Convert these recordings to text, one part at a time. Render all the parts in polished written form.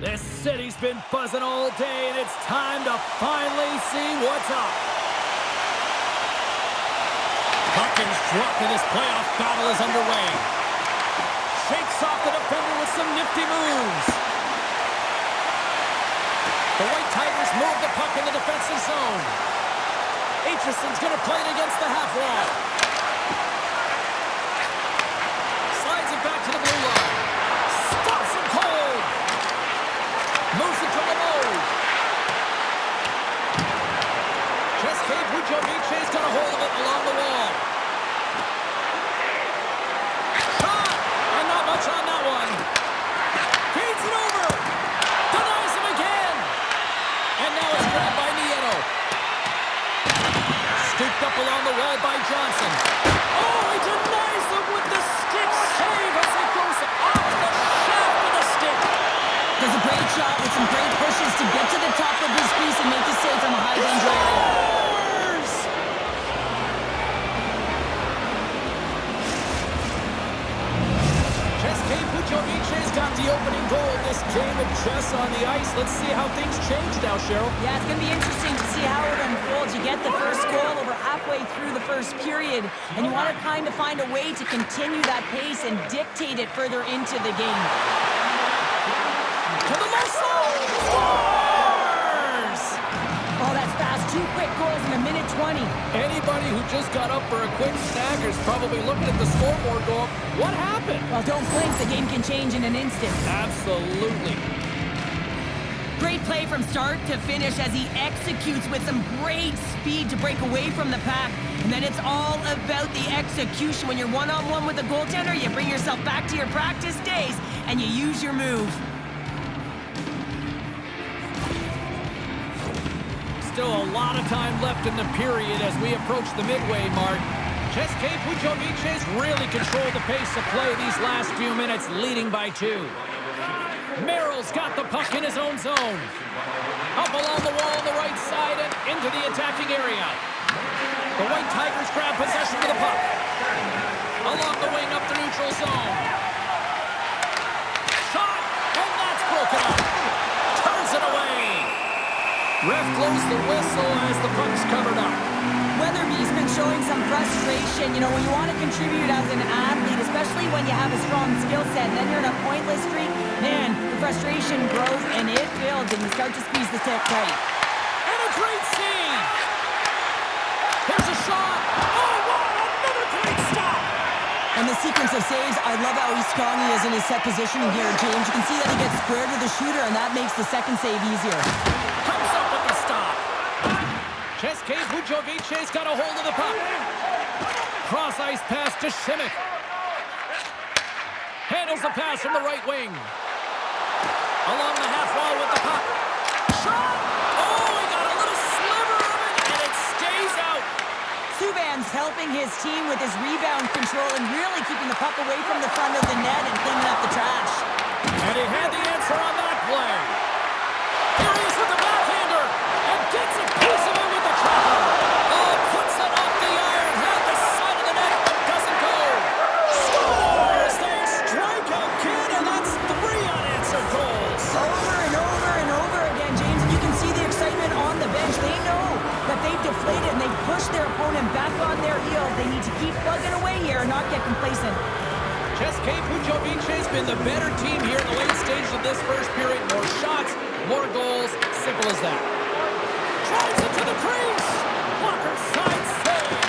This city's been buzzing all day, and it's time to finally see what's up. Puckins dropped, and this playoff battle is underway. Shakes off the defender with some nifty moves. The White Tigers move the puck in the defensive zone. Aitchison's going to play it against the half wall. Slides it back to the blue line. Stops him cold. Moves it to the low. Cheske Pujovice's got a hold of it along the wall. Shot! And not much on that one. Feeds it over. Denies him again. And now it's grabbed by Nieto. Scooped up along the wall by Johnson. Oh, he denies him with the stick save as it goes off the shaft of the stick. Does a great job with some great pushes to get to the top of his crease and make the save from a high danger area. Cheske Pujovice's got the opening goal in this game of chess on the ice. Let's see how things change now, Cheryl. Yeah, it's going to be interesting to see how it unfolds. You get the first goal over halfway through the first period, and you want to kind of find a way to continue that pace and dictate it further into the game. To the left side! Scores! Oh, that's fast. 2 quick goals in a minute 20. Anybody who just got up for a quick snack is probably looking at the scoreboard going, what happened? Well, don't blink. The game can change in an instant. Absolutely. Great play from start to finish as he executes with some great speed to break away from the pack. And then it's all about the execution. When you're one-on-one with a goaltender, you bring yourself back to your practice days and you use your move. Still a lot of time left in the period as we approach the midway mark. Cheske Pujovice's really controlled the pace of play these last few minutes, leading by 2. Merrill's got the puck in his own zone. Up along the wall on the right side and into the attacking area. The White Tigers grab possession of the puck. Along the wing up the neutral zone. Shot! And that's broken up. Turns it away. Ref blows the whistle as the puck's covered up. Weatherby's been showing some frustration. You know, when you want to contribute as an athlete, especially when you have a strong skill set, and then you're in a pointless streak, man, the frustration grows and it builds, and you start to squeeze the stick tight. And a great save! Here's a shot! Oh, wow! Another great stop! And the sequence of saves, I love how strong he is in his set positioning here, James. You can see that he gets square to the shooter, and that makes the second save easier. Comes up with the stop. Cheske Pujovice's got a hold of the puck. Cross ice pass to Simic. Handles the pass from the right wing. Along the half wall with the puck. Shot! Oh, he got a little sliver of it, and it stays out. Subban's helping his team with his rebound control and really keeping the puck away from the front of the net and cleaning up the trash. And he had the answer on that play. Here he is with the backhander, and gets a piece of it with the chopper. Oh, puts it off the iron, had the side of the net, but doesn't go. Scores! They strike out kid, and that's 3 unanswered goals. Over and over and over again, James, and you can see the excitement on the bench. They know that they've deflated and they've pushed their opponent back on their heels. They need to keep plugging away here and not get complacent. Cheske Pujovice's been the better team here in the late stages of this first period. More shots, more goals, simple as that. Drives it to the crease. Walker side save.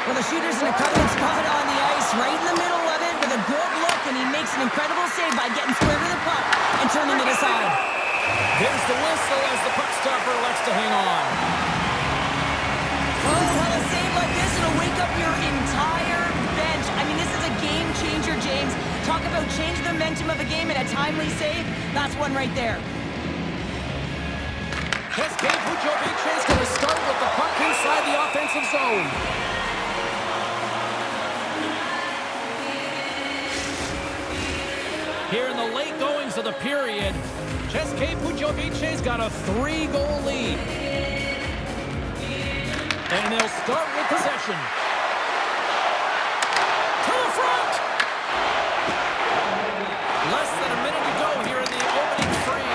Well, the shooter's in a coveted spot on the ice, right in the middle of it with a good look, and he makes an incredible save by getting square to the puck and turning it aside. There's the whistle as the puck stopper elects to hang on. Oh, well, a save like this, it'll wake up your entire bench. I mean, this is a game changer, James. Talk about change the momentum of a game in a timely save. That's one right there. Cheske Pujovice's going to start with the puck inside the offensive zone. Here in the late goings of the period, Cheske Pujovice's got a 3-goal lead. And they'll start with possession. To the front! Less than a minute to go here in the opening frame.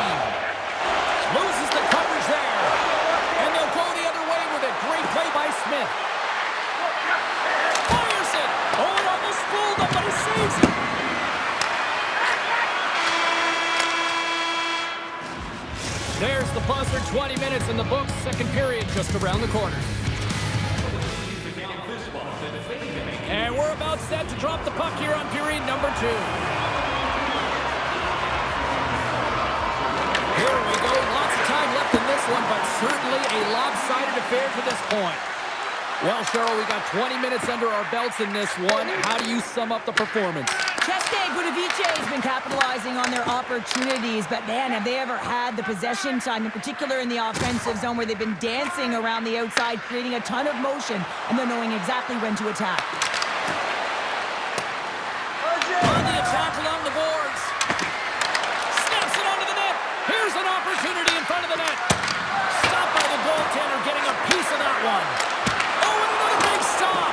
the buzzer, 20 minutes in the books. Second period just around the corner. And we're about set to drop the puck here on period number 2. Here we go. Lots of time left in this one, but certainly a lopsided affair to this point. Well, Cheryl, we got 20 minutes under our belts in this one. How do you sum up the performance? Cheske Budovice has been capitalizing on their opportunities, but man, have they ever had the possession time, in particular in the offensive zone, where they've been dancing around the outside, creating a ton of motion, and they're knowing exactly when to attack. On the attack along the boards. Snaps it onto the net. Here's an opportunity in front of the net. Stopped by the goaltender, getting a piece of that one. Oh, and another big stop.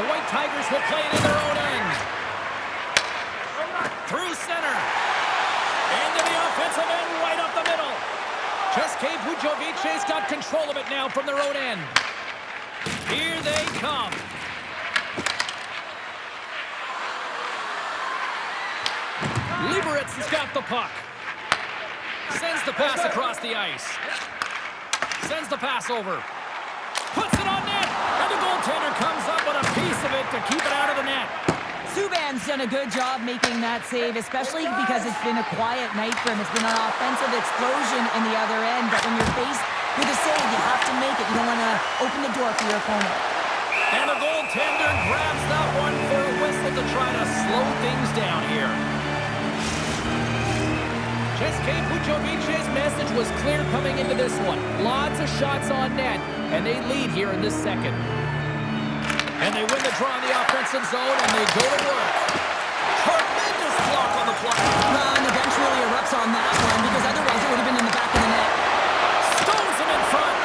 The White Tigers will play it in their own end. Through center. Into the offensive end, right up the middle. Cheske Budovice's got control of it now from their own end. Here they come. Libercem has got the puck. Sends the pass across the ice. Sends the pass over. Puts it on net. And the goaltender comes up with a piece of it to keep it out of the net. Subban's done a good job making that save, especially because it's been a quiet night for him. It's been an offensive explosion in the other end, but when you're faced with a save, you have to make it. You don't want to open the door for your opponent. And the goaltender grabs that one for a whistle to try to slow things down here. Cheske Budovice's message was clear coming into this one. Lots of shots on net, and they lead here in this second. And they win the draw in the offensive zone, and they go to work. Tremendous block on the play. And the bench really erupts on that one, because otherwise it would have been in the back of the net. Stones him in front.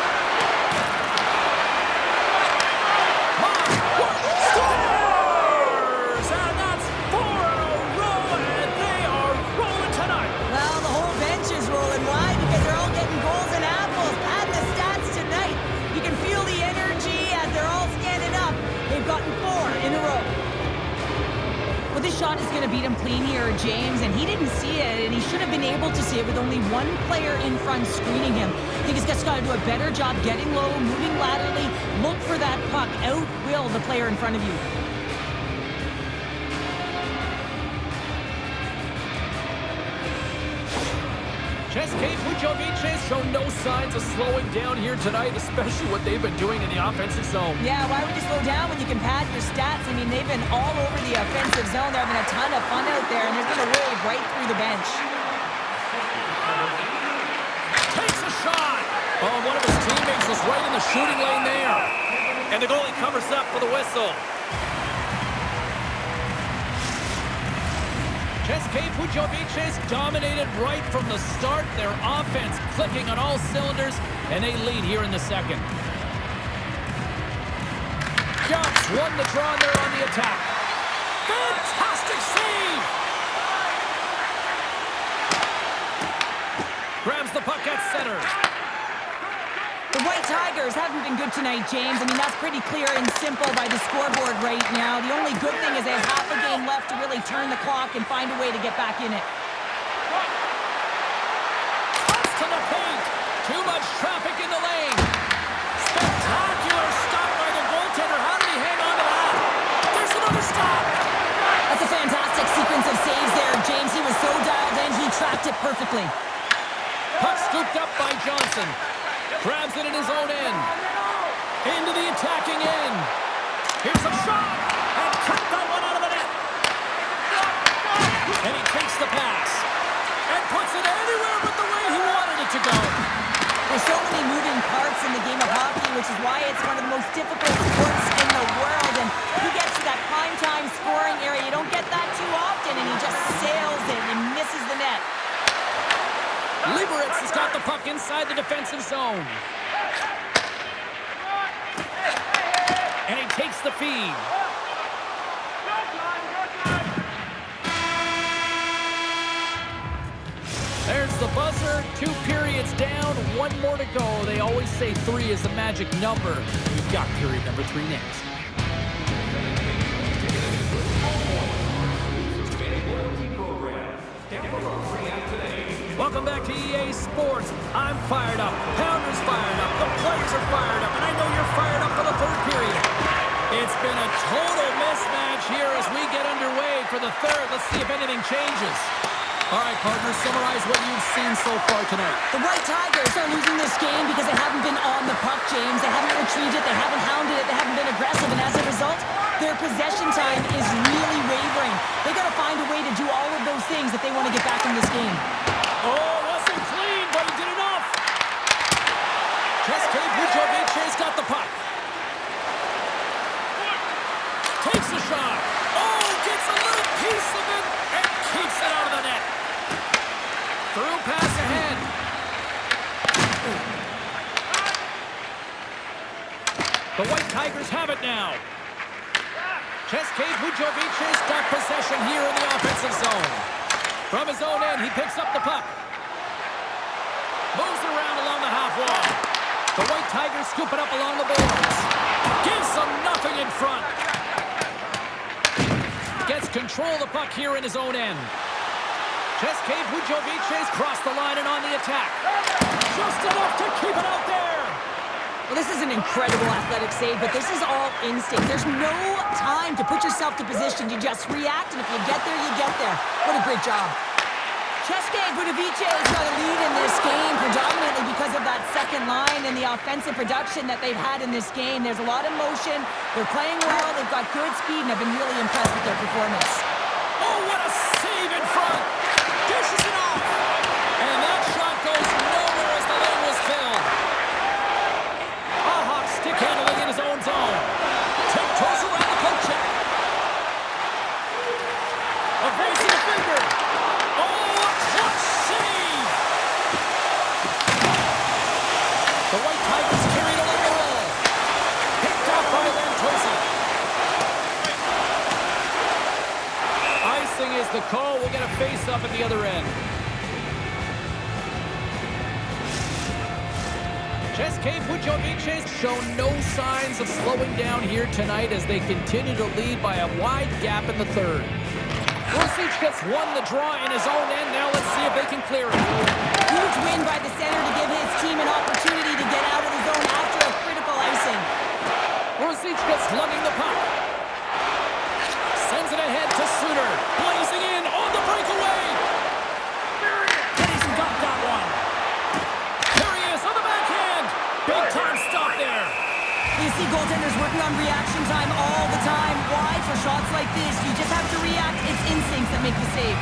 Scores! And that's 4 in a row, and they are rolling tonight. Well, the whole bench is rolling. Why? Because they're all getting goals and apples. Add the stats tonight. You can feel the energy as they're all standing up. They've gotten 4 in a row. Well, this shot is going to beat him clean here, James, and he didn't see it, and he should have been able to see it with only one player in front screening him. I think he's just got to do a better job getting low, moving laterally, look for that puck, outwill the player in front of you. Cheske Budovice shown no signs of slowing down here tonight, especially what they've been doing in the offensive zone. Yeah, why would you slow down when you can pad your stats? I mean, they've been all over the offensive zone. They're having a ton of fun out there, and they're going to wave right through the bench. Takes a shot. Oh, one of his teammates was right in the shooting lane there. And the goalie covers up for the whistle. Cheske Budovice's dominated right from the start. Their offense clicking on all cylinders, and they lead here in the second. Jumps won the draw there on the attack. Fantastic save! Grabs the puck at center. The White Tigers haven't been good tonight, James. I mean, that's pretty clear and simple by the scoreboard right now. The only good thing is they have half a game left to really turn the clock and find a way to get back in it. Cuts to the paint. Too much traffic in the lane. Spectacular stop by the goaltender. How did he hang on to that? There's another stop. That's a fantastic sequence of saves there, James. He was so dialed in, he tracked it perfectly. Puck scooped up by Johnson. Grabs it in his own end. Into the attacking end. Here's a shot. And cut that one out of the net. And he takes the pass. And puts it anywhere but the way he wanted it to go. There's so many moving parts in the game of hockey, which is why it's one of the most difficult sports in the world. And he gets to that prime time scoring area. You don't get that too often, and he just sails it and misses the net. Libercem has got the puck inside the defensive zone. And he takes the feed. There's the buzzer. 2 periods down, 1 more to go. They always say 3 is the magic number. We've got period number 3 next. Welcome back to EA Sports. I'm fired up. Pounder's fired up. The players are fired up. And I know you're fired up for the third period. It's been a total mismatch here as we get underway for the third. Let's see if anything changes. All right, partners, summarize what you've seen so far tonight. The White Tigers are losing this game because they haven't been on the puck, James. They haven't retrieved it. They haven't hounded it. They haven't been aggressive. And as a result, their possession time is really wavering. They got to find a way to do all of those things if they want to get back in this game. Oh, wasn't clean, but he did enough. Pujovich's got the puck. Takes a shot. Oh, gets a little piece of it and keeps it out of the net. Through pass ahead. The White Tigers have it now. Pujovich's got possession here in the offensive zone. From his own end, he picks up the puck. Moves around along the half wall. The White Tigers scoop it up along the boards. Gives them nothing in front. Gets control of the puck here in his own end. Pujovich's crossed the line and on the attack. Just enough to keep it out there. Well, this is an incredible athletic save, but this is all instinct. There's no time to put yourself to position. You just react, and if you get there, you get there. What a great job. Pujovich's got a lead in this game, predominantly because of that second line and the offensive production that they've had in this game. There's a lot of motion. They're playing well. They've got good speed, and I've been really impressed with their performance. Oh, what a save in front. Dishes it off. And that shot goes nowhere as the lane was filled. Stick handling in his own zone. Tiptoes around the poke check. Avoids the defender. Oh, a clutch save! The White Tigers carried along the wall. Picked off by Lantosi. Icing is the call. We'll get a face-up at the other end. Pujovich's shown no signs of slowing down here tonight as they continue to lead by a wide gap in the third. Poslední won the draw in his own end. Now let's see if they can clear it. Huge win by the center to give his team an opportunity to get out of the zone after a critical icing. Poslední lugging the puck. Sends it ahead to Suter. Blazing in on the breakaway. And he's got that one. Big time stop there. You see goaltenders working on reaction time all the time. Why? For shots like this, you just have to react. It's instincts that make the save.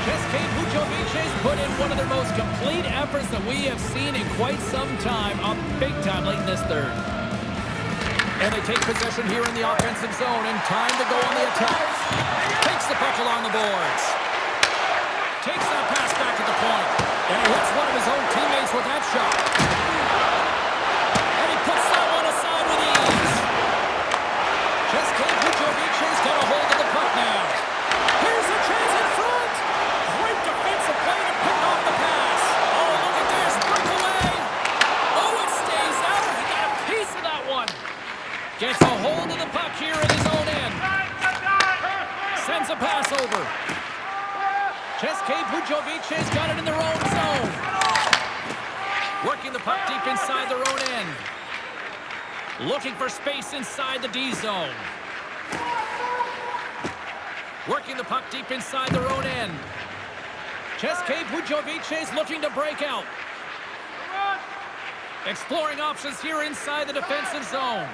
Pujovich's put in one of their most complete efforts that we have seen in quite some time. Up big time late in this third. And they take possession here in the offensive zone and time to go on the attack. Takes the puck along the boards. Takes that pass back at the point. And he hits one of his own teammates with that shot. Pujovich's got a hold of the puck now. Here's a chance in front. Great defensive play to pick off the pass. Oh, look at this. Breakaway. Oh, it stays out. He got a piece of that one. Gets a hold of the puck here in his own end. Sends a pass over. Pujovich's got it in their own zone. Working the puck deep inside their own end. Looking for space inside the D zone. Working the puck deep inside their own end. Pujovich's looking to break out. Exploring options here inside the defensive zone.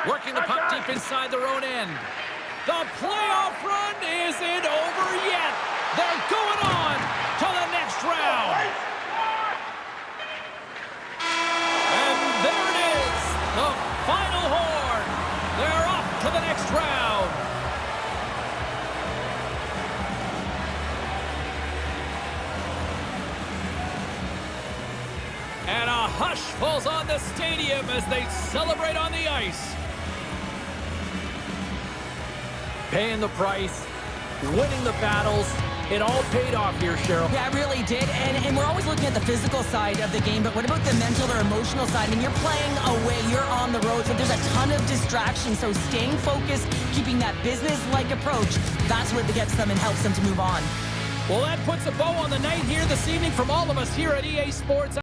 Working the puck deep inside their own end. The playoff run isn't over yet. They're going on to the next round. And there it is, the final horn. They're off to the next round. And a hush falls on the stadium as they celebrate on the ice. Paying the price, winning the battles, It all paid off here, Cheryl. Yeah, it really did. And we're always looking at the physical side of the game, but what about the mental or emotional side? I mean, you're playing away, you're on the road, so there's a ton of distractions. So staying focused, keeping that business-like approach, that's what gets them and helps them to move on. Well, that puts a bow on the night here this evening from all of us here at EA Sports.